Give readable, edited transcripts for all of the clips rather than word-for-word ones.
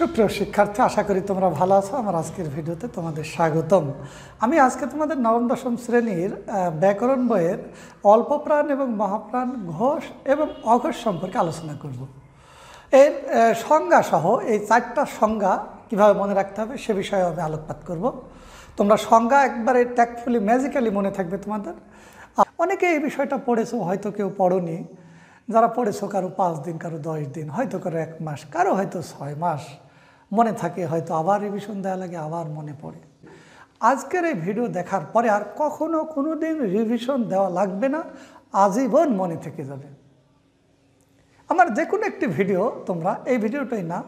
সুপ্রিয় শিক্ষার্থী, আশা করি তোমরা ভালো আছো। আমার আজকের ভিডিওতে তোমাদের স্বাগতম। আমি আজকে তোমাদের নবম দশম শ্রেণীর ব্যাকরণ বইয়ের অল্পপ্রাণ এবং মহাপ্রাণ, ঘোষ এবং অঘোষ সম্পর্কে আলোচনা করব। এর সংজ্ঞা সহ এই চারটা সংজ্ঞা কীভাবে মনে রাখতে হবে সে বিষয়ে আমি আলোকপাত করব। তোমরা সংজ্ঞা একবারে ট্যাক্টফুলি ম্যাজিক্যালি মনে থাকবে তোমাদের। অনেকে এই বিষয়টা পড়েছো, হয়তো কেউ পড়োনি। যারা পড়েছো কারো 5 দিন, কারো 10 দিন, হয়তো কারো 1 মাস, কারো হয়তো 6 মাস মনে থাকে, হয়তো আবার রিভিশন দেওয়া লাগে, আবার মনে পড়ে। আজকের এই ভিডিও দেখার পরে আর কখনো কোনো দিন রিভিশন দেওয়া লাগবে না, আজীবন মনে থেকে যাবে। আমার যে কোনো একটি ভিডিও তোমরা এই ভিডিওটাই না,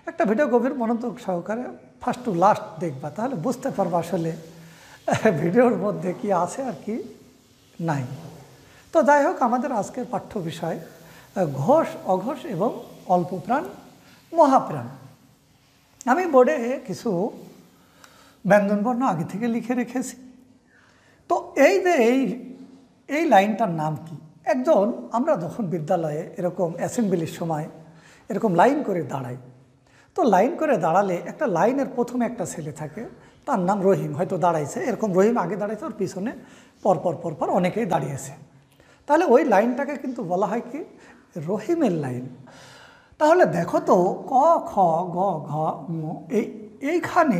একটা ভিডিও গভীর মনোযোগ সহকারে ফার্স্ট টু লাস্ট দেখবা, তাহলে বুঝতে পারবা আসলে ভিডিওর মধ্যে কি আছে আর কি নাই। তো যাই হোক, আমাদের আজকের পাঠ্য বিষয় ঘোষ, অঘোষ এবং অল্পপ্রাণ, মহাপ্রাণ। আমি বোর্ডে কিছু ব্যঞ্জনবর্ণ আগে থেকে লিখে রেখেছি। তো এই যে এই লাইনটার নাম কি? একজন, আমরা যখন বিদ্যালয়ে এরকম অ্যাসেম্বলির সময় এরকম লাইন করে দাঁড়াই, তো লাইন করে দাঁড়ালে একটা লাইনের প্রথমে একটা ছেলে থাকে, তার নাম রহিম, হয়তো দাঁড়াইছে এরকম। রহিম আগে দাঁড়াইছে, ওর পিছনে পরপর অনেকেই দাঁড়িয়েছে। তাহলে ওই লাইনটাকে কিন্তু বলা হয় কি? রহিমের লাইন। তাহলে দেখো তো, ক, খ, গ, ঘ, ঙ, এইখানে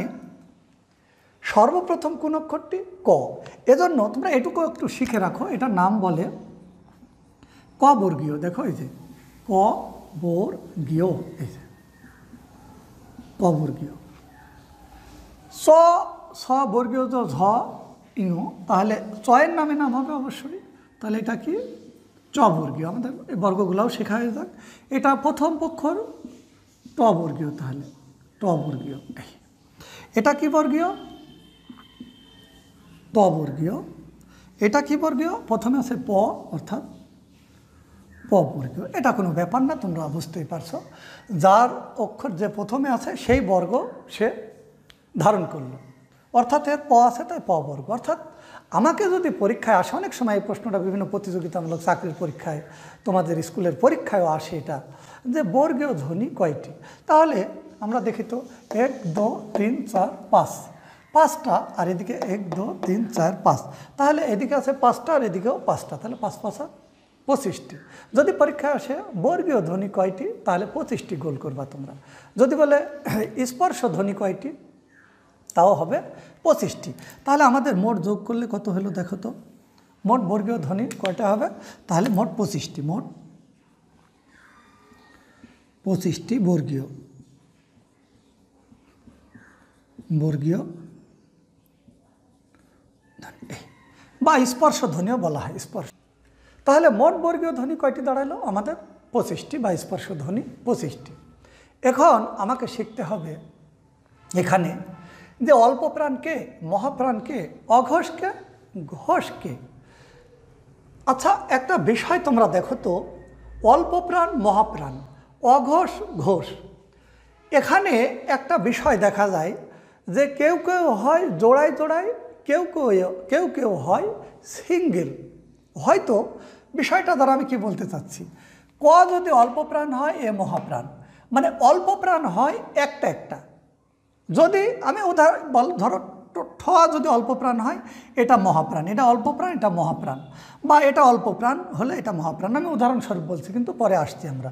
সর্বপ্রথম কোন অক্ষরটি? ক। এজন্য তোমরা এটুকু একটু শিখে রাখো, এটার নাম বলে ক বর্গীয়। দেখো এই যে ক বর্গীয়, এই যে ক বর্গীয়। স বর্গীয় জ, ঝ, ইঁ, তাহলে চয়ের নামে নাম হবে অবশ্যই। তাহলে এটা কি? চ বর্গীয়। আমাদের এই বর্গগুলোও শেখা হয়ে যাক। এটা প্রথম পক্ষর ট বর্গীয়, তাহলে ট বর্গীয়। এটা কি বর্গীয়? ত বর্গীয়। এটা কি বর্গীয়? প্রথমে আছে প, অর্থাৎ প বর্গীয়। এটা কোনো ব্যাপার না, তোমরা বুঝতেই পারছো। যার অক্ষর যে প্রথমে আছে সেই বর্গ সে ধারণ করলো, অর্থাৎ এর প আছে তাই প বর্গ। অর্থাৎ আমাকে যদি পরীক্ষায় আসে, অনেক সময় এই প্রশ্নটা বিভিন্ন প্রতিযোগিতামূলক চাকরির পরীক্ষায়, তোমাদের স্কুলের পরীক্ষায়ও আসে, এটা যে বর্গীয় ধ্বনি কয়টি। তাহলে আমরা দেখি তো 1 2 3 4 5, 5টা, আর এদিকে 1 2 3 4 5। তাহলে এদিকে আছে 5টা আর এদিকেও 5টা, তাহলে 5 5 25টি। যদি পরীক্ষায় আসে বর্গীয় ধ্বনি কয়টি, তাহলে 25টি গোল করবা তোমরা। যদি বলে স্পর্শ ধ্বনি কয়টি, তাও হবে 25টি। তাহলে আমাদের মোট যোগ করলে কত হলো দেখো তো? মোট বর্গীয় ধ্বনি কয়টা হবে? তাহলে মোট 25টি, মোট 25টি বর্গীয় বা স্পর্শ ধ্বনিও বলা হয়, স্পর্শ। তাহলে মোট বর্গীয় ধ্বনি কয়টি দাঁড়ালো? আমাদের 25টি, বা স্পর্শ ধ্বনি 25টি। এখন আমাকে শিখতে হবে এখানে যে অল্প প্রাণকে, মহাপ্রাণকে, অঘোষকে, ঘোষকে। আচ্ছা, একটা বিষয় তোমরা দেখো তো, অল্প প্রাণ, মহাপ্রাণ, অঘোষ, ঘোষ, এখানে একটা বিষয় দেখা যায় যে কেউ কেউ হয় জোড়ায় জোড়ায়, কেউ কেউ হয় সিঙ্গেল। হয়তো বিষয়টা দ্বারা আমি কি বলতে চাচ্ছি, ক যদি অল্প প্রাণ হয়, এ মহাপ্রাণ, মানে অল্প প্রাণ হয় একটা একটা। যদি আমি ধরো ঠ যদি অল্প প্রাণ হয়, এটা মহাপ্রাণ, এটা অল্প প্রাণ, এটা মহাপ্রাণ, বা এটা অল্প প্রাণ হলে এটা মহাপ্রাণ। আমি উদাহরণস্বরূপ বলছি, কিন্তু পরে আসছি আমরা।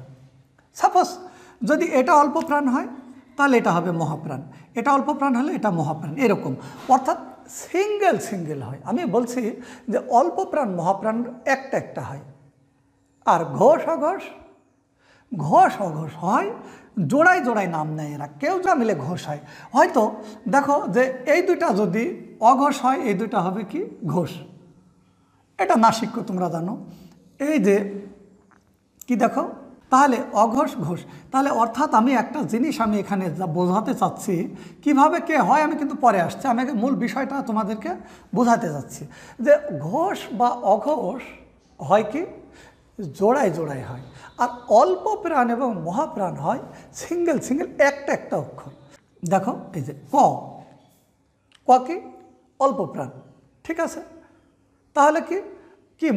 সাপোজ যদি এটা অল্প প্রাণ হয়, তাহলে এটা হবে মহাপ্রাণ, এটা অল্প প্রাণ হলে এটা মহাপ্রাণ, এরকম। অর্থাৎ সিঙ্গেল হয়। আমি বলছি যে অল্প প্রাণ, মহাপ্রাণ একটা একটা হয়। আর ঘোষ অঘোষ হয় জোড়ায় জোড়ায় নাম নেয় এরা, কেউ যা মিলে ঘোষ হয়। হয়তো দেখো যে এই দুইটা যদি অঘোষ হয়, এই দুইটা হবে কি? ঘোষ। এটা নাসিক্য, তোমরা জানো। এই যে কি দেখো, তাহলে অঘোষ, ঘোষ। তাহলে অর্থাৎ আমি একটা জিনিস আমি এখানে যা বোঝাতে চাচ্ছি, কিভাবে কে হয় আমি কিন্তু পরে আসছি, আমি মূল বিষয়টা তোমাদেরকে বোঝাতে চাচ্ছি যে ঘোষ বা অঘোষ হয় কি? জোড়ায় জোড়ায় হয়। আর অল্প প্রাণ এবং মহাপ্রাণ হয় সিঙ্গেল একটা একটা অক্ষর। দেখো এই যে ক কি? অল্প প্রাণ, ঠিক আছে। তাহলে কি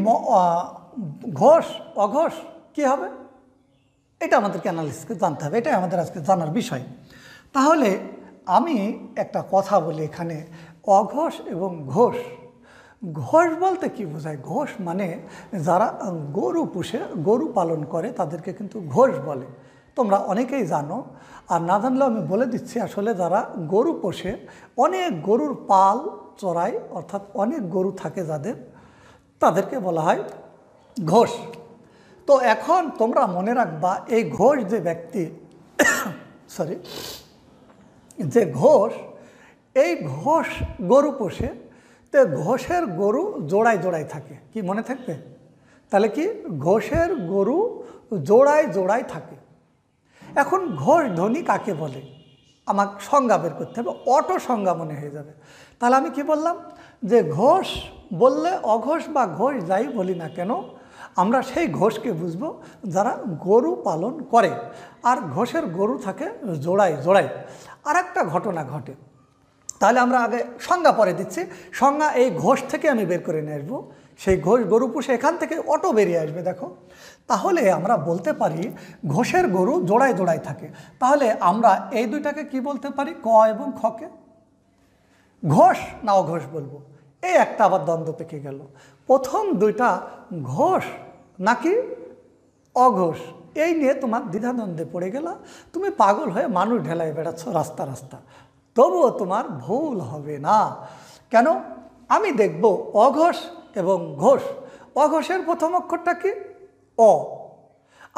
ঘোষ, অঘোষ কি হবে? এটা আমাদেরকে অ্যানালিসিস জানতে হবে, এটাই আমাদের আজকে জানার বিষয়। তাহলে আমি একটা কথা বলি এখানে, অঘোষ এবং ঘোষ। ঘোষ বলতে কি বোঝায়? ঘোষ মানে যারা গরু পুষে, গরু পালন করে তাদেরকে কিন্তু ঘোষ বলে। তোমরা অনেকেই জানো, আর না জানলেও আমি বলে দিচ্ছি, আসলে যারা গরু পোষে, অনেক গরুর পাল চড়ায়, অর্থাৎ অনেক গরু থাকে যাদের, তাদেরকে বলা হয় ঘোষ। তো এখন তোমরা মনে রাখবা, এই ঘোষ যে ব্যক্তি সরি যে ঘোষ, এই ঘোষ গরু পোষে, তো ঘোষের গরু জোড়ায় জোড়ায় থাকে। কি মনে থাকবে? তাহলে কি ঘোষের গরু জোড়ায় জোড়ায় থাকে। এখন ঘোষ ধ্বনি কাকে বলে আমাকে সংজ্ঞা বের করতে হবে, অটো সংজ্ঞা মনে হয়ে যাবে। তাহলে আমি কি বললাম, যে ঘোষ বললে অঘোষ বা ঘোষ যাই বলি না কেন, আমরা সেই ঘোষকে বুঝবো যারা গরু পালন করে, আর ঘোষের গরু থাকে জোড়ায় জোড়ায়। আর একটা ঘটনা ঘটে, তাহলে আমরা আগে সংজ্ঞা পরে দিচ্ছি। সংজ্ঞা এই ঘোষ থেকে আমি বের করে নিয়ে আসবো, সেই ঘোষ গরু পুষে এখান থেকে অটো বেরিয়ে আসবে। দেখো, তাহলে আমরা বলতে পারি ঘোষের গরু জোড়ায় জোড়ায় থাকে। তাহলে আমরা এই দুইটাকে কি বলতে পারি? ক এবং খকে ঘোষ না অঘোষ বলবো? এই একটা আবার দ্বন্দ্ব পেকে গেল। প্রথম দুইটা ঘোষ নাকি অঘোষ, এই নিয়ে তোমার দ্বিধাদ্বন্দ্বে পড়ে গেল। তুমি পাগল হয়ে মানুষ ঢেলাই বেড়াচ্ছ রাস্তা রাস্তা, তবুও তোমার ভুল হবে না। কেন? আমি দেখব অঘোষ এবং ঘোষ। অঘোষের প্রথম অক্ষরটা কি? অ,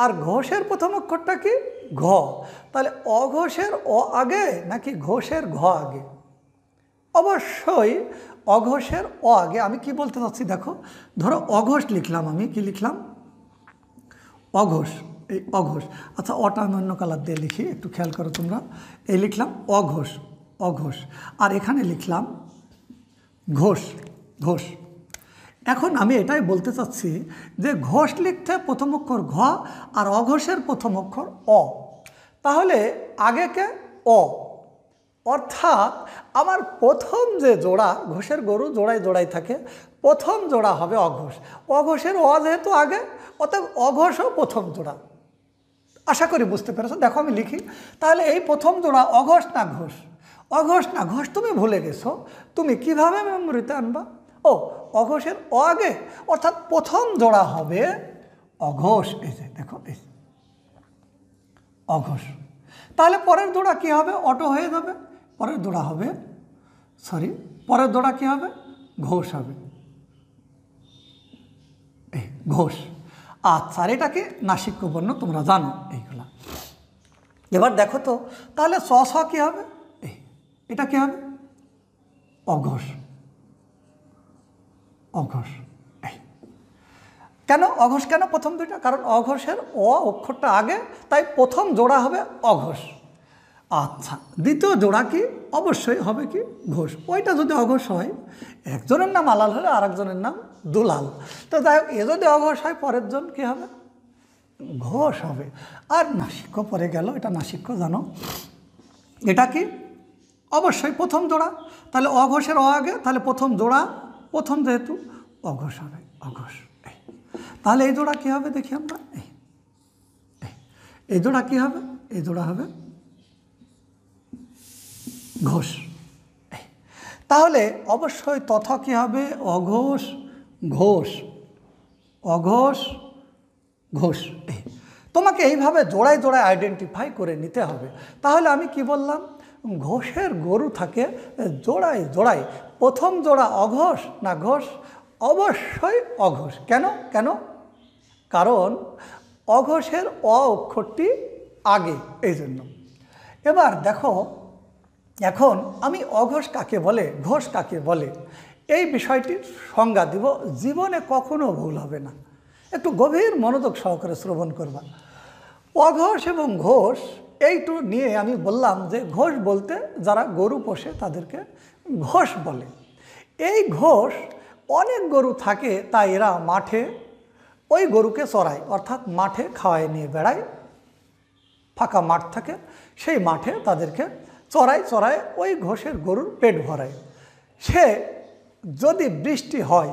আর ঘোষের প্রথম অক্ষরটা কি? ঘ। তাহলে অঘোষের অ আগে নাকি ঘোষের ঘ আগে? অবশ্যই অঘোষের অ আগে। আমি কি বলতে চাচ্ছি দেখো, ধরো অঘোষ লিখলাম, আমি কি লিখলাম? অঘোষ, এই অঘোষ। আচ্ছা, অটা আমি অন্য কালার দিয়ে লিখি, একটু খেয়াল করো তোমরা। এই লিখলাম অঘোষ, অঘোষ, আর এখানে লিখলাম ঘোষ, ঘোষ। এখন আমি এটাই বলতে চাচ্ছি যে ঘোষ লিখতে প্রথম অক্ষর ঘ, আর অঘোষের প্রথম অক্ষর অ। তাহলে আগে কে? অ। অর্থাৎ আমার প্রথম যে জোড়া, ঘোষের গরু জোড়ায় জোড়ায় থাকে, প্রথম জোড়া হবে অঘোষ। অঘোষের অ যেহেতু আগে, অতএব অঘোষও প্রথম জোড়া। আশা করি বুঝতে পেরেছো। দেখো আমি লিখি, তাহলে এই প্রথম জোড়া অঘোষ না ঘোষ? অঘোষ না ঘোষ তুমি ভুলে গেছো, তুমি কিভাবে মেমোরিতে আনবা? ও, অঘোষের অ আগে, অর্থাৎ প্রথম জোড়া হবে অঘোষ। এই যে দেখো, এই অঘোষ। তাহলে পরের জোড়া কি হবে? অটো হয়ে যাবে। পরের জোড়া হবে, পরের জোড়া কি হবে? ঘোষ হবে, এই ঘোষ। আচ্ছা, আর এটা কি নাসিক্য বর্ণ, তোমরা জানো এইগুলা। এবার দেখো তো, তাহলে স স কি হবে? এটা কি হবে? অঘোষ, অঘোষ। এই কেন অঘোষ? কেন প্রথম দুইটা? কারণ অঘোষের অ অক্ষরটা আগে, তাই প্রথম জোড়া হবে অঘোষ। আচ্ছা, দ্বিতীয় জোড়া কি? অবশ্যই হবে কি? ঘোষ। ওইটা যদি অঘোষ হয়, একজনের নাম আলাল হলে আর একজনের নাম দুলাল। তো যাই হোক, এ যদি অঘোষ হয়, পরের জন কী হবে? ঘোষ হবে। আর নাসিক্য পরে গেল, এটা নাসিক্য জানো, এটা কি? অবশ্যই প্রথম জোড়া। তাহলে অঘোষের অ আগে, তাহলে প্রথম জোড়া, প্রথম যেহেতু অঘোষ হবে, অঘোষ। তাহলে এই জোড়া কী হবে দেখি আমরা? এই জোড়া কী হবে? এই জোড়া হবে ঘোষ। তাহলে অবশ্যই তথা কী হবে? অঘোষ ঘোষ, অঘোষ ঘোষ। তোমাকে এইভাবে জোড়ায় জোড়ায় আইডেন্টিফাই করে নিতে হবে। তাহলে আমি কি বললাম? ঘোষের গরু থাকে জোড়ায় জোড়ায়। প্রথম জোড়া অঘোষ না ঘোষ? অবশ্যই অঘোষ। কেন? কেন? কারণ অঘোষের অ অক্ষরটি আগে, এই জন্য। এবার দেখো, এখন আমি অঘোষ কাকে বলে, ঘোষ কাকে বলে, এই বিষয়টির সংজ্ঞা দিব। জীবনে কখনো ভুল হবে না, একটু গভীর মনোযোগ সহকারে শ্রবণ করবা। অঘোষ এবং ঘোষ এইটু নিয়ে আমি বললাম যে ঘোষ বলতে যারা গরু পোষে তাদেরকে ঘোষ বলে। এই ঘোষ অনেক গরু থাকে, তাই এরা মাঠে ওই গরুকে চড়ায়, অর্থাৎ মাঠে খাওয়ায় নিয়ে বেড়ায়। ফাঁকা মাঠ থাকে, সেই মাঠে তাদেরকে চড়ায় চড়ায় ওই ঘোষের গরুর পেট ভরায়। সে যদি বৃষ্টি হয়,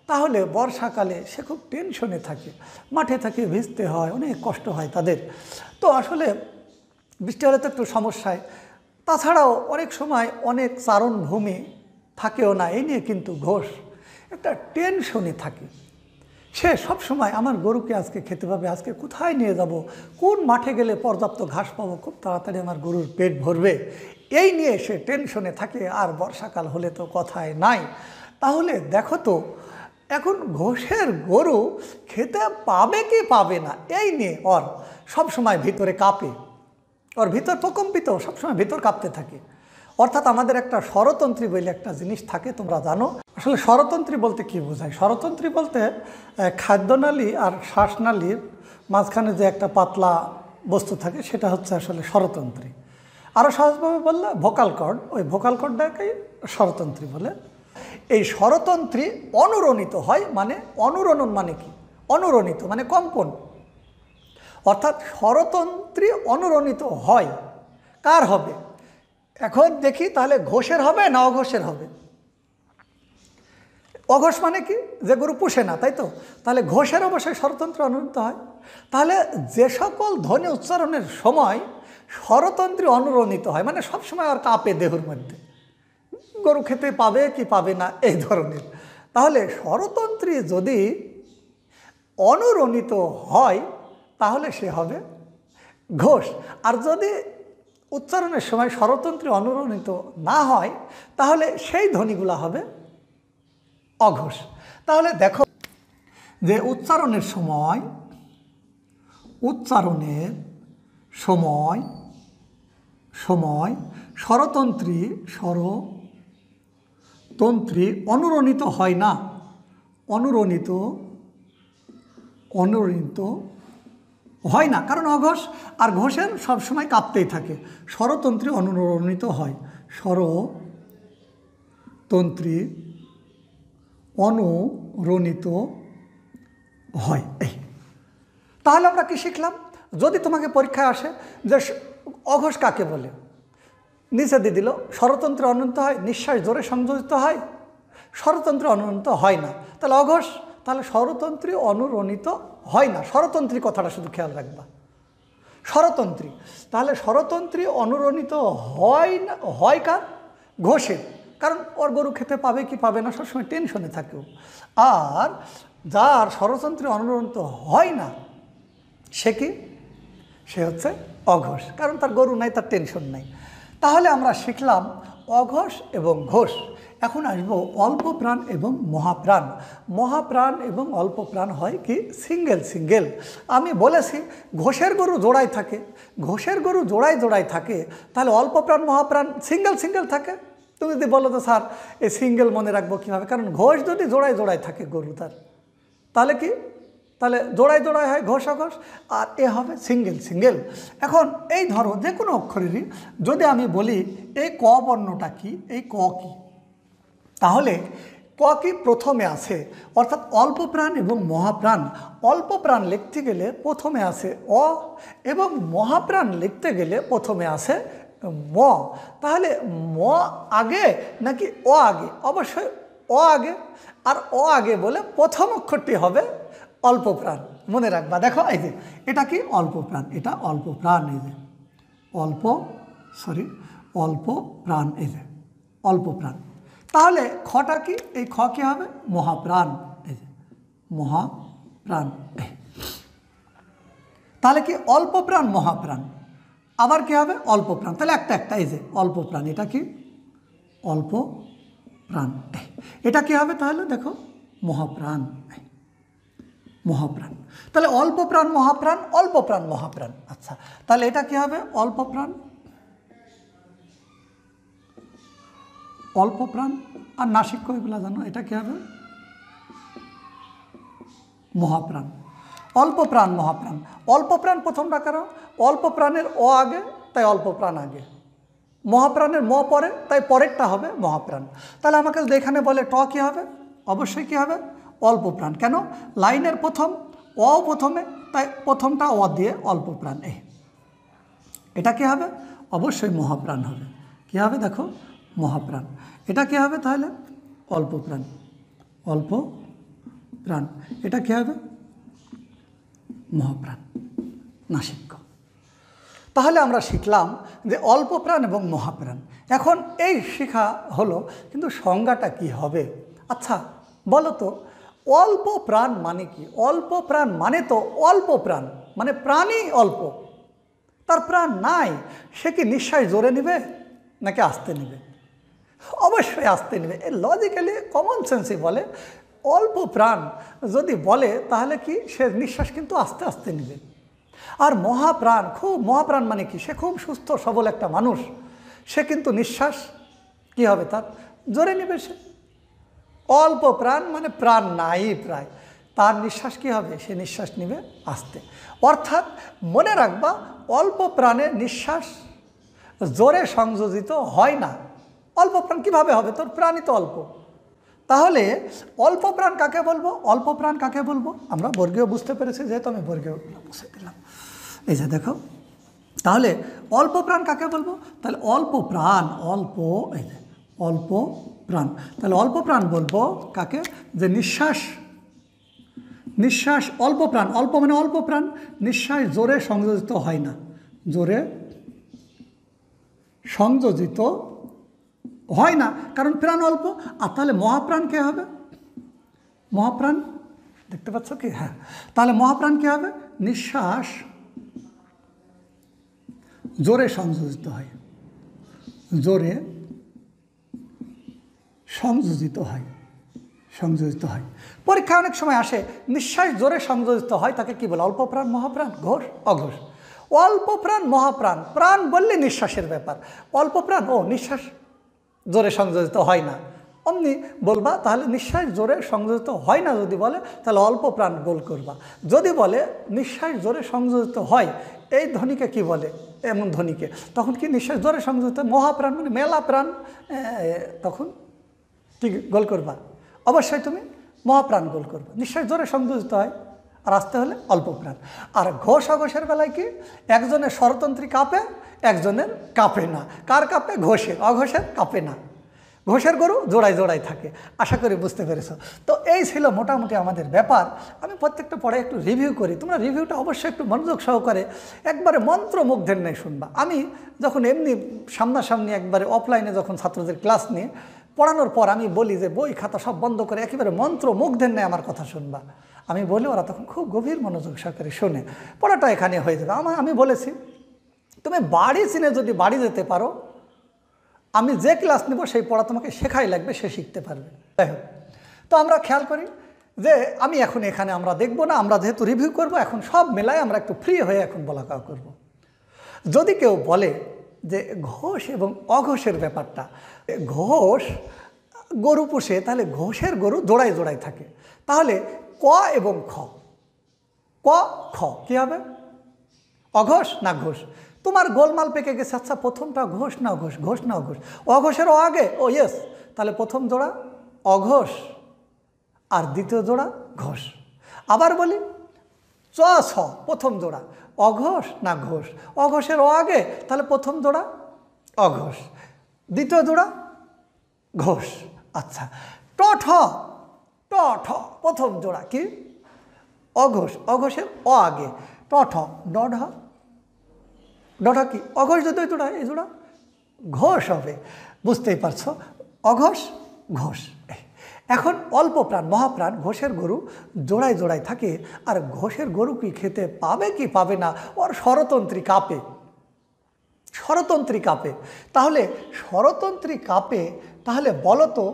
তাহলে বর্ষাকালে সে খুব টেনশনে থাকে, মাঠে থাকে, ভিজতে হয়, অনেক কষ্ট হয় তাদের। তো আসলে বৃষ্টি হলে তো একটু সমস্যায় তাছাড়াও অনেক সময় অনেক চারণভূমি থাকেও না, এই নিয়ে কিন্তু ঘোষ একটা টেনশনে থাকে। সে সব সময় আমার গরুকে আজকে খেতে পাবে, আজকে কোথায় নিয়ে যাব, কোন মাঠে গেলে পর্যাপ্ত ঘাস পাবো, খুব তাড়াতাড়ি আমার গরুর পেট ভরবে, এই নিয়ে সে টেনশনে থাকে। আর বর্ষাকাল হলে তো কথাই নাই। তাহলে দেখো তো এখন ঘোষের গরু খেতে পাবে কি পাবে না, এই নিয়ে ওর সবসময় ভিতরে কাঁপে, ওর ভিতর প্রকম্পিত, সবসময় ভিতর কাঁপতে থাকে। অর্থাৎ আমাদের একটা স্বরতন্ত্রী বলে একটা জিনিস থাকে, তোমরা জানো। আসলে স্বরতন্ত্রী বলতে কি বোঝায়? স্বরতন্ত্রী বলতে খাদ্যনালী আর শ্বাসনালীর মাঝখানে যে একটা পাতলা বস্তু থাকে সেটা হচ্ছে আসলে স্বরতন্ত্রী। আরও সহজভাবে বললে ভোকাল কর্ড, ওই ভোকাল কর্ডটাকেই স্বরতন্ত্রী বলে। এই স্বরতন্ত্রী অনুরণিত হয়, মানে অনুরণন মানে কি? অনুরণিত মানে কম্পন। অর্থাৎ স্বরতন্ত্রী অনুরণিত হয়। কার হবে? এখন দেখি তাহলে ঘোষের হবে না অঘোষের হবে? অঘোষ মানে কি? যে গরু পুষে না, তাই তো? তাহলে ঘোষের অবশ্যই স্বরতন্ত্র অনুরণিত হয়। তাহলে যে সকল ধ্বনি উচ্চারণের সময় স্বরতন্ত্রী অনুরণিত হয়, মানে সবসময় আর কাঁপে দেহের মধ্যে, গরু খেতে পাবে কি পাবে না এই ধরনের, তাহলে স্বরতন্ত্রী যদি অনুরণিত হয় তাহলে সে হবে ঘোষ। আর যদি উচ্চারণের সময় স্বরতন্ত্রী অনুরণিত না হয় তাহলে সেই ধ্বনিগুলো হবে অঘোষ। তাহলে দেখো যে উচ্চারণের সময় স্বরতন্ত্রী অনুরণিত হয় না, অনুরণিত হয় না, কারণ অঘোষ। আর ঘোষের সবসময় কাঁপতেই থাকে। স্বরতন্ত্রী অনুরণিত হয়, স্বরতন্ত্রী অনুরণিত হয়। এই তাহলে আমরা কি শিখলাম? যদি তোমাকে পরীক্ষায় আসে যে অঘোষ কাকে বলে, নিচে দিয়ে দিল স্বরতন্ত্রী অনুরণিত হয়, নিঃশ্বাস জোরে সংযোজিত হয়, স্বরতন্ত্রী অনুরণিত হয় না, তাহলে অঘোষ। তাহলে স্বরতন্ত্রী অনুরণিত হয় না, স্বরতন্ত্রী কথাটা শুধু খেয়াল রাখবা, স্বরতন্ত্রী। তাহলে স্বরতন্ত্রী অনুরণিত হয় না, হয় কার? ঘোষের। কারণ ওর গরু খেতে পাবে কি পাবে না সবসময় টেনশনে থাকেও। আর যার স্বরতন্ত্রী অনুরণিত হয় না সে কি? সে হচ্ছে অঘোষ, কারণ তার গরু নাই, তার টেনশন নাই। তাহলে আমরা শিখলাম অঘোষ এবং ঘোষ। এখন আসবো অল্প প্রাণ এবং মহাপ্রাণ। মহাপ্রাণ এবং অল্প প্রাণ হয় কি? সিঙ্গেল। আমি বলেছি ঘোষের গরু জোড়ায় থাকে, ঘোষের গরু জোড়ায় থাকে, তাহলে অল্প প্রাণ মহাপ্রাণ সিঙ্গেল থাকে। তুমি যদি বলো তো স্যার এই সিঙ্গেল মনে রাখবো কীভাবে? কারণ ঘোষ যদি জোড়ায় থাকে গরু তার, তাহলে কি? তাহলে জোড়ায় হয় ঘোষ অঘোষ, আর এ হবে সিঙ্গেল। এখন এই ধরো যে কোনো অক্ষরেরই যদি আমি বলি এই ক বর্ণটা কি, এই ক কি, তাহলে ক কি প্রথমে আছে, অর্থাৎ অল্প প্রাণ এবং মহাপ্রাণ। অল্প প্রাণ লিখতে গেলে প্রথমে আছে অ, এবং মহাপ্রাণ লিখতে গেলে প্রথমে আছে ম। তাহলে ম আগে নাকি অ আগে? অবশ্যই অ আগে। আর অ আগে বলে প্রথম অক্ষরটি হবে অল্প প্রাণ, মনে রাখবা। দেখো এই যে এটা কি? অল্প প্রাণ, এটা অল্প প্রাণ, এই যে অল্প প্রাণ, এই যে অল্প প্রাণ। তাহলে খটা কি? এই খ কি হবে? মহাপ্রাণ, এই যে মহাপ্রাণ। তাহলে কি? অল্প প্রাণ মহাপ্রাণ। আবার কি হবে? অল্প প্রাণ। তাহলে একটা এই যে অল্প প্রাণ, এটা কি? অল্প প্রাণ। এটা কি হবে তাহলে? দেখো মহাপ্রাণ, মহাপ্রাণ। তাহলে অল্প প্রাণ মহাপ্রাণ, অল্প প্রাণ মহাপ্রাণ। আচ্ছা, তাহলে এটা কি হবে? অল্প প্রাণ আর নাসিক্য, এগুলো জানো, এটা কি হবে? মহাপ্রাণ। অল্প প্রাণ মহাপ্রাণ। অল্প প্রাণ প্রথমটা কারো, অল্প প্রাণের অ আগে, তাই অল্প প্রাণ আগে। মহাপ্রাণের ম পরে, তাই পরেরটা হবে মহাপ্রাণ। তাহলে আমাকে যদি এখানে বলে ট কী হবে? অবশ্যই কী হবে? অল্প প্রাণ। কেন? লাইনের প্রথম অ প্রথমে, তাই প্রথমটা অ দিয়ে অল্প প্রাণ। এটা কী হবে? অবশ্যই মহাপ্রাণ হবে। কী হবে? দেখো মহাপ্রাণ। এটা কী হবে তাহলে? অল্প প্রাণ, অল্প প্রাণ। এটা কী হবে? মহাপ্রাণ, নাসিক্য। তাহলে আমরা শিখলাম যে অল্প প্রাণ এবং মহাপ্রাণ। এখন এই শিখা হলো, কিন্তু সংজ্ঞাটা কি হবে? আচ্ছা বলো তো, অল্প প্রাণ মানে কি? অল্প প্রাণ মানে তো অল্প প্রাণ, মানে প্রাণই অল্প, তার প্রাণ নাই। সে কি নিঃশ্বাস জোরে নেবে নাকি আস্তে নেবে? অবশ্যই আস্তে নেবে। এ লজিক্যালি কমন সেন্সই বলে অল্প প্রাণ যদি বলে তাহলে কি সে নিঃশ্বাস কিন্তু আস্তে আস্তে নেবে। আর মহাপ্রাণ, মহাপ্রাণ মানে কি? সে খুব সুস্থ সবল একটা মানুষ, সে কিন্তু নিঃশ্বাস কি হবে তার? জোরে নেবে সে। অল্প প্রাণ মানে প্রাণ নাই প্রায়, তার নিঃশ্বাস কি হবে? সে নিঃশ্বাস নেবে আস্তে। অর্থাৎ মনে রাখবা, অল্প প্রাণে নিঃশ্বাস জোরে সংযোজিত হয় না। অল্প প্রাণ কীভাবে হবে? তোর প্রাণই তো অল্প। তাহলে অল্প প্রাণ কাকে বলবো? অল্প প্রাণ কাকে বলবো? আমরা বর্গীয় বুঝতে পেরেছি, যেহেতু আমি বর্গীয় বুঝে দিলাম। এই যে দেখো, তাহলে অল্প প্রাণ কাকে বলবো? তাহলে অল্প প্রাণ, এই যে অল্প প্রাণ, তাহলে অল্প প্রাণ বলবো কাকে? যে নিঃশ্বাস অল্প প্রাণ, অল্প মানে অল্প প্রাণ, নিঃশ্বাস জোরে সংযোজিত হয় না, জোরে সংযোজিত হয় না, কারণ প্রাণ অল্প। আর তাহলে মহাপ্রাণ কে হবে? মহাপ্রাণ দেখতে পাচ্ছ কি? হ্যাঁ, তাহলে মহাপ্রাণ কে হবে? নিঃশ্বাস জোরে সংযোজিত হয়, জোরে সংযোজিত হয়। পরীক্ষা অনেক সময় আসে, নিঃশ্বাস জোরে সংযোজিত হয় তাকে কি বলে? অল্প প্রাণ, মহাপ্রাণ, ঘোষ, অঘোষ। অল্প প্রাণ, মহাপ্রাণ, প্রাণ বললে নিঃশ্বাসের ব্যাপার। অল্প প্রাণ, নিঃশ্বাস জোরে সংযোজিত হয় না, অমনি বলবা। তাহলে নিঃশ্বাস জোরে সংযোজিত হয় না যদি বলে, তাহলে অল্প প্রাণ গোল করবা। যদি বলে নিঃশ্বাস জোরে সংযোজিত হয়, এই ধ্বনিকে কি বলে? এমন ধ্বনিকে, তখন কি নিঃশ্বাস জোরে সংযোজিত? মহাপ্রাণ মানে মেলা প্রাণ, তখন কি গোল করবা? অবশ্যই তুমি মহাপ্রাণ গোল করবা। নিঃশ্বাস জোরে সংযোজিত হয়, আর আসতে হলে অল্প প্রাণ। আর ঘোষ অঘোষের বেলায় কি? একজনের স্বরতন্ত্রী কাঁপে, একজনের কাঁপে না। কার কাঁপে? ঘোষের। অঘোষের কাঁপে না। ঘোষের গরু জোড়ায় জোড়ায় থাকে। আশা করি বুঝতে পেরেছ। তো এই ছিল মোটামুটি আমাদের ব্যাপার। আমি প্রত্যেকটা পড়ে একটু রিভিউ করি, তোমরা রিভিউটা অবশ্যই একটু মনোযোগ সহকারে একবারে মন্ত্রমুগ্ধের ন্যায় শুনবা। আমি যখন এমনি সামনাসামনি একবারে অফলাইনে যখন ছাত্রদের ক্লাস নিয়ে পড়ানোর পর আমি বলি যে বই খাতা সব বন্ধ করে একেবারে মন্ত্রমুগ্ধের ন্যায় আমার কথা শুনবা, আমি বলি, ওরা তখন খুব গভীর মনোযোগ সহকারে শোনে। পড়াটা এখানে হয়ে যাবে। আমি বলেছি তুমি বাড়ি চিনে যদি বাড়ি যেতে পারো, আমি যে ক্লাস নিব সেই পড়া তোমাকে শেখাই লাগবে, সে শিখতে পারবে। যাই হোক, তো আমরা খেয়াল করি যে আমি এখন এখানে আমরা দেখব না, আমরা যেহেতু রিভিউ করব, এখন সব মেলায় আমরা একটু ফ্রি হয়ে এখন বলা কাওয়া করব। যদি কেউ বলে যে ঘোষ এবং অঘোষের ব্যাপারটা, ঘোষ গরু পুষে, তাহলে ঘোষের গরু জোড়ায় জোড়ায় থাকে, তাহলে ক এবং খ, ক খ কী হবে? অঘোষ না ঘোষ? তোমার গোলমাল পেকে গেছে। আচ্ছা, প্রথমটা ঘোষ না অঘোষ? ঘোষ না অঘোষ? অঘোষের আগে, ইয়েস, তাহলে প্রথম জোড়া অঘোষ আর দ্বিতীয় জোড়া ঘোষ। আবার বলি, চ ছ প্রথম জোড়া অঘোষ না ঘোষ? অঘোষের আগে, তাহলে প্রথম জোড়া অঘোষ, দ্বিতীয় জোড়া ঘোষ। আচ্ছা, ট ঠ, ট ঠ প্রথম জোড়া কি? অঘোষ, অঘোষের আগে, ট ঠ, ড ঢ, ড ঢ কি? অঘোষ দ্বিতীয় জোড়া, এই জোড়া ঘোষ হবে। বুঝতেই পারছো, অঘোষ ঘোষ। এখন অল্প প্রাণ, মহাপ্রাণ, ঘোষের গরু জোড়ায় জোড়ায় থাকে। আর ঘোষের গরু কি খেতে পাবে কি পাবে না? ওর স্বরতন্ত্রী কাঁপে, স্বরতন্ত্রী কাঁপে। তাহলে স্বরতন্ত্রী কাঁপে, তাহলে বলো তো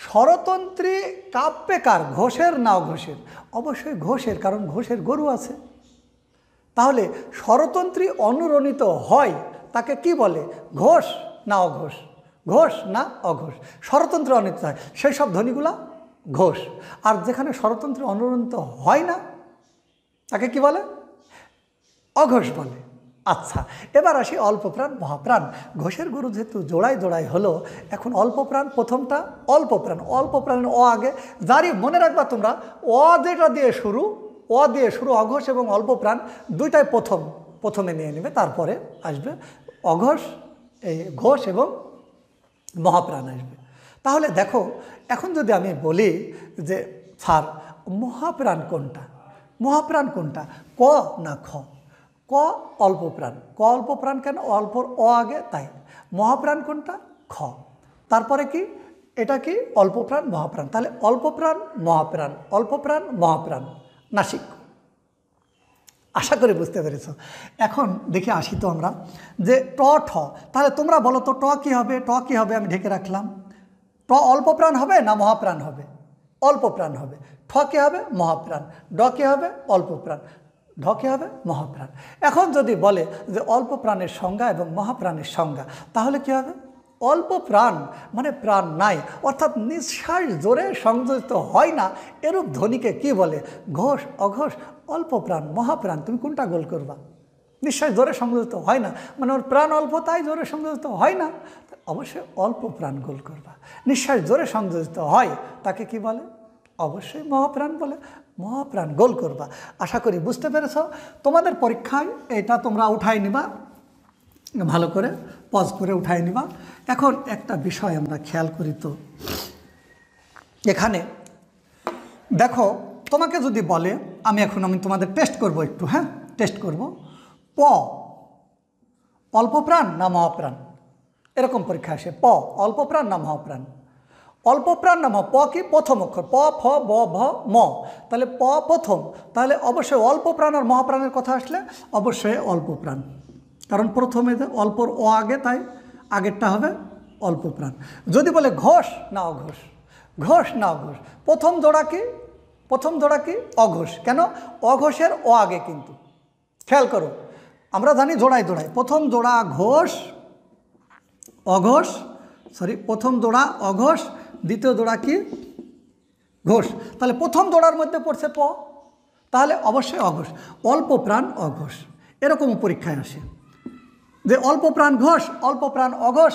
স্বরতন্ত্রী কাঁপবে কার? ঘোষের না অঘোষের? অবশ্যই ঘোষের, কারণ ঘোষের গরু আছে। তাহলে স্বরতন্ত্রী অনুরণিত হয় তাকে কি বলে? ঘোষ না অঘোষ? ঘোষ না অঘোষ? স্বরতন্ত্র অনুরণিত হয় সেই সব ধ্বনিগুলা ঘোষ। আর যেখানে স্বরতন্ত্র অনুরণিত হয় না তাকে কি বলে? অঘোষ বলে। আচ্ছা, এবার আসি অল্প প্রাণ, মহাপ্রাণ। ঘোষের গরু যেহেতু জোড়ায় জোড়ায় হলো, এখন অল্প প্রাণ, প্রথমটা অল্প প্রাণ, অল্প প্রাণের আগে যারই মনে রাখবা তোমরা, যেটা দিয়ে শুরু, দিয়ে শুরু অঘোষ এবং অল্প প্রাণ দুইটাই প্রথমে নিয়ে নেবে, তারপরে আসবে অঘোষ, এই ঘোষ এবং মহাপ্রাণ আসবে। তাহলে দেখো, এখন যদি আমি বলি যে স্যার মহাপ্রাণ কোনটা? মহাপ্রাণ কোনটা, ক না খ? ক ক অল্প প্রাণ, ক অল্প প্রাণ কেন, অল্পর অ আগে তাই। মহাপ্রাণ কোনটা, খ। তারপরে কি, এটা কি অল্প প্রাণ মহাপ্রাণ, তাহলে অল্প প্রাণ মহাপ্রাণ, অল্প প্রাণ মহাপ্রাণ, নাসিক। আশা করি বুঝতে পেরেছ। এখন দেখে আসি তো আমরা যে ট ঠ, তাহলে তোমরা বলো তো ট কী হবে, ট কী হবে, আমি ঢেকে রাখলাম। ট অল্প প্রাণ হবে না মহাপ্রাণ হবে, অল্প প্রাণ হবে। ঠ কী হবে, মহাপ্রাণ। ড কী হবে, অল্প প্রাণ। ঢ কী হবে, মহাপ্রাণ। এখন যদি বলে যে অল্প প্রাণের সংজ্ঞা এবং মহাপ্রাণের সংজ্ঞা, তাহলে কী হবে, অল্প প্রাণ মানে প্রাণ নাই, অর্থাৎ নিঃশ্বাস জোরে সংযোজিত হয় না, এরূপ ধ্বনিকে কি বলে, ঘোষ অঘোষ অল্প প্রাণ মহাপ্রাণ। তুমি কোনটা গোল করবা, নিঃশ্বাস জোরে সংযোজিত হয় না মানে ওর প্রাণ অল্প তাই জোরে সংযোজিত হয় না, অবশ্যই অল্প প্রাণ গোল করবা। নিঃশ্বাস জোরে সংযোজিত হয় তাকে কি বলে, অবশ্যই মহাপ্রাণ বলে, মহাপ্রাণ গোল করবা। আশা করি বুঝতে পেরেছ। তোমাদের পরীক্ষায় এটা তোমরা উঠাই নিবা, ভালো করে পজ করে উঠাই নিবা। এখন একটা বিষয় আমরা খেয়াল করি তো, এখানে দেখো তোমাকে যদি বলে, আমি তোমাদের টেস্ট করব একটু, হ্যাঁ টেস্ট করব, প অল্প প্রাণ না মহাপ্রাণ, এরকম পরীক্ষা আসে। প অল্প প্রাণ না মহাপ্রাণ, অল্প প্রাণ না প কি প্রথম অক্ষর, প ফ ব ভ ম, তাহলে প প্রথম, তাহলে অবশ্যই অল্প প্রাণ আর মহাপ্রাণের কথা আসলে অবশ্যই অল্প প্রাণ, কারণ প্রথমে অল্পর অ আগে তাই আগেরটা হবে অল্প প্রাণ। যদি বলে ঘোষ না অঘোষ, ঘোষ না অঘোষ, প্রথম জোড়া কি, প্রথম জোড়া কি অঘোষ, কেন অঘোষের অ আগে কিন্তু, খেয়াল করো আমরা জানি জোড়ায় জোড়ায়, প্রথম জোড়া ঘোষ অঘোষ, প্রথম জোড়া অঘোষ, দ্বিতীয় জোড়া কি ঘোষ, তাহলে প্রথম জোড়ার মধ্যে পড়ছে প, তাহলে অবশ্যই অঘোষ। অল্প প্রাণ অঘোষ, এরকম পরীক্ষায় আসে যে অল্প প্রাণ ঘোষ, অল্প প্রাণ অঘোষ,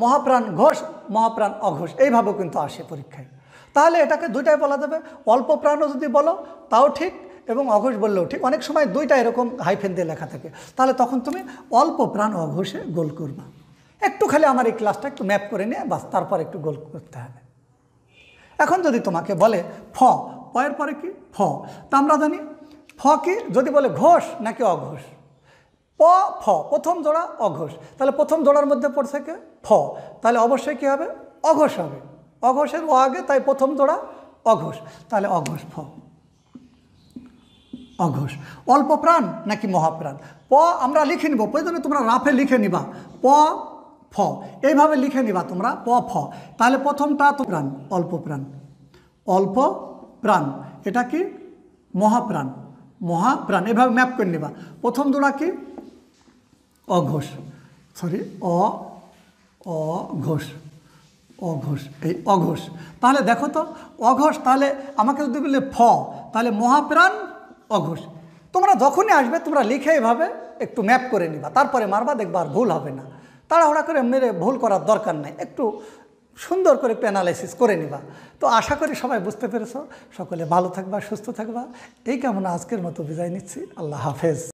মহাপ্রাণ ঘোষ, মহাপ্রাণ অঘোষ, এইভাবেও কিন্তু আসে পরীক্ষায়। তাহলে এটাকে দুইটাই বলা যাবে, অল্প প্রাণও যদি বলো তাও ঠিক এবং অঘোষ বললেও ঠিক। অনেক সময় দুইটা এরকম হাইফেন দিয়ে লেখা থাকে, তাহলে তখন তুমি অল্প প্রাণ অঘোষে গোল করবা। একটু খালি আমার এই ক্লাসটা একটু ম্যাপ করে নিয়ে বাস, তারপর একটু গোল করতে হবে। এখন যদি তোমাকে বলে ফ, পয়ের পরে কি ফ, তা আমরা জানি ফ কি, যদি বলে ঘোষ নাকি অঘোষ, প ফ প্রথম জোড়া অঘোষ, তাহলে প্রথম জোড়ার মধ্যে পড়ছে কে ফ, তাহলে অবশ্যই কী হবে, অঘোষ হবে, অঘোষের ও আগে তাই প্রথম জোড়া অঘোষ, তাহলে অঘোষ ফ, অঘোষ। অল্প প্রাণ নাকি মহাপ্রাণ, প আমরা লিখে নিব, প্রয়োজনে তোমরা রাফে লিখে নিবা, প ফ এইভাবে লিখে নিবা তোমরা, প ফ, তাহলে প্রথমটা তো প্রাণ, অল্প প্রাণ, অল্প প্রাণ, এটা কি মহাপ্রাণ, মহাপ্রাণ, এভাবে ম্যাপ করে নিবা। প্রথম জোড়া কি অঘোষ, অঘোষ, অঘোষ, এই অঘোষ, তাহলে দেখো তো অঘোষ, তাহলে আমাকে যদি বললে ফ, তাহলে মহাপ্রাণ অঘোষ। তোমরা যখনই আসবে তোমরা লিখে এভাবে একটু ম্যাপ করে নিবা, তারপরে মারবা, দেখবা আর ভুল হবে না। তাড়াহুড়া করে মেরে ভুল করার দরকার নাই, একটু সুন্দর করে একটু অ্যানালাইসিস করে নিবা। তো আশা করি সবাই বুঝতে পেরেছো। সকলে ভালো থাকবা, সুস্থ থাকবা, এই কামনা আজকের মতো বিদায় নিচ্ছি। আল্লাহ হাফেজ।